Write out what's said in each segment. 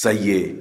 Ça y est,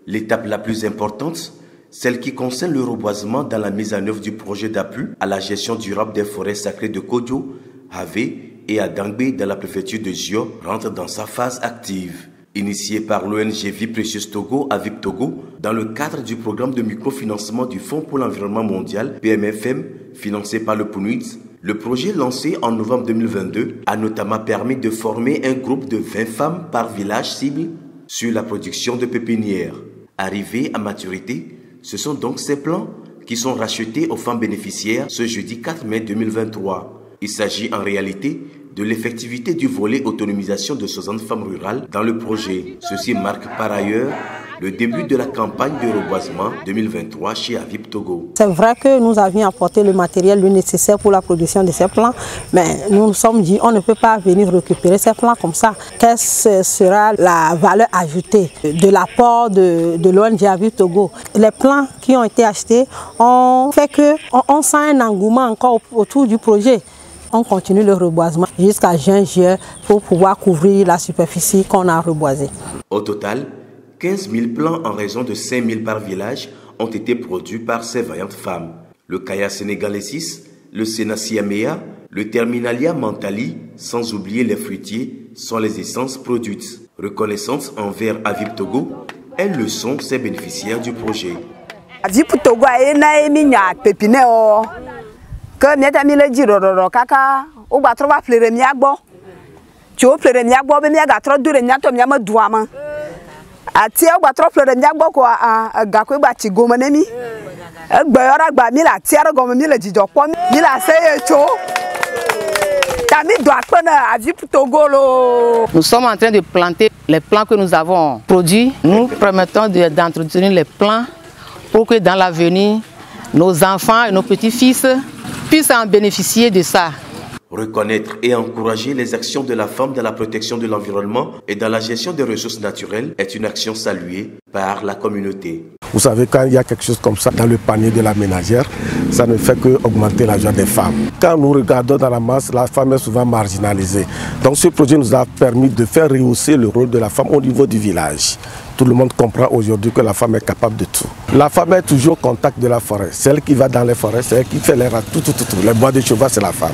l'étape la plus importante, celle qui concerne le reboisement dans la mise en œuvre du projet d'appui à la gestion durable des forêts sacrées de Kodjo, Havé et à Dangbe dans la préfecture de Jio, rentre dans sa phase active. Initié par l'ONG Vie Précieuse Togo à VIP Togo, dans le cadre du programme de microfinancement du Fonds pour l'environnement mondial, PMFM, financé par le PNUD, le projet lancé en novembre 2022 a notamment permis de former un groupe de 20 femmes par village cible sur la production de pépinières. Arrivés à maturité, ce sont donc ces plants qui sont rachetés aux femmes bénéficiaires ce jeudi 4 mai 2023. Il s'agit en réalité de l'effectivité du volet autonomisation de 60 femmes rurales dans le projet. Ceci marque par ailleurs le début de la campagne de reboisement 2023 chez Avip Togo. C'est vrai que nous avions apporté le matériel nécessaire pour la production de ces plants, mais nous nous sommes dit on ne peut pas venir récupérer ces plants comme ça. Quelle sera la valeur ajoutée de l'apport de l'ONG Avip Togo? Les plants qui ont été achetés ont fait qu'on sent un engouement encore autour du projet. On continue le reboisement jusqu'à juin-juillet pour pouvoir couvrir la superficie qu'on a reboisée. Au total, 15 000 plants en raison de 5 000 par village ont été produits par ces vaillantes femmes. Le Kaya sénégalensis, le Sénaciamea, le Terminalia Mentali, sans oublier les fruitiers, sont les essences produites. Reconnaissance envers Avip Togo, elles le sont ces bénéficiaires du projet. Avip Togo a une pépinière. Que miata mi le jiroro kaka o gba tro ba flere mi agbo ti o flere mi agbo be mi ga tro dure mi ato mi amadua ma ati o gba tro flere mi agbo ko ga ko gba ti gomo ne mi egbe ora gba mi la ti ara gomo mi le jijo po mi la se echo tami do apena Avip Togo lo. Nous sommes en train de planter les plants que nous avons produits. Nous permettons d'entretenir les plants pour que dans l'avenir nos enfants et nos petits-fils puissent en bénéficier de ça. Reconnaître et encourager les actions de la femme dans la protection de l'environnement et dans la gestion des ressources naturelles est une action saluée par la communauté. Vous savez, quand il y a quelque chose comme ça dans le panier de la ménagère, ça ne fait qu'augmenter la joie des femmes. Quand nous regardons dans la masse, la femme est souvent marginalisée. Donc ce projet nous a permis de faire rehausser le rôle de la femme au niveau du village. Tout le monde comprend aujourd'hui que la femme est capable de tout. La femme est toujours au contact de la forêt. C'est elle qui va dans les forêts, c'est elle qui fait les rats, tout. Les bois de cheval, c'est la femme.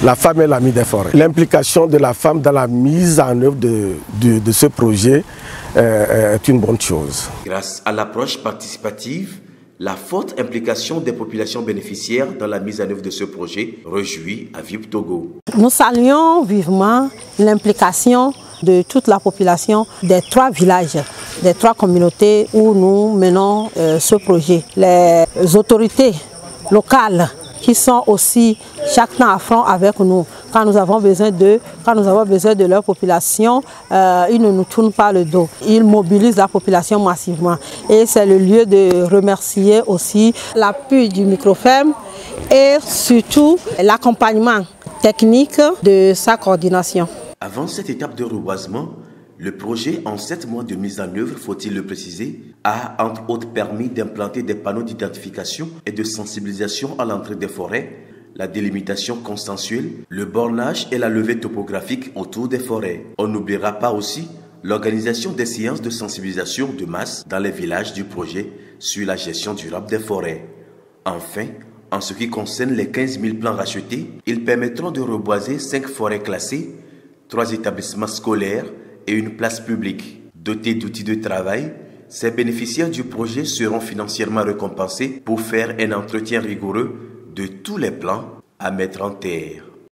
La femme est l'amie des forêts. L'implication de la femme dans la mise en œuvre de ce projet est une bonne chose. Grâce à l'approche participative, la forte implication des populations bénéficiaires dans la mise en œuvre de ce projet réjouit Avip Togo. Nous saluons vivement l'implication de toute la population des 3 villages, des 3 communautés où nous menons ce projet. Les autorités locales qui sont aussi chaque temps à front avec nous. Quand nous avons besoin de leur population, ils ne nous tournent pas le dos. Ils mobilisent la population massivement. Et c'est le lieu de remercier aussi l'appui du Microfem et surtout l'accompagnement technique de sa coordination. Avant cette étape de reboisement, le projet, en 7 mois de mise en œuvre, faut-il le préciser, a entre autres permis d'implanter des panneaux d'identification et de sensibilisation à l'entrée des forêts, la délimitation consensuelle, le bornage et la levée topographique autour des forêts. On n'oubliera pas aussi l'organisation des séances de sensibilisation de masse dans les villages du projet sur la gestion durable des forêts. Enfin, en ce qui concerne les 15 000 plants rachetés, ils permettront de reboiser 5 forêts classées, 3 établissements scolaires et une place publique. Dotés d'outils de travail, ces bénéficiaires du projet seront financièrement récompensés pour faire un entretien rigoureux de tous les plans à mettre en terre.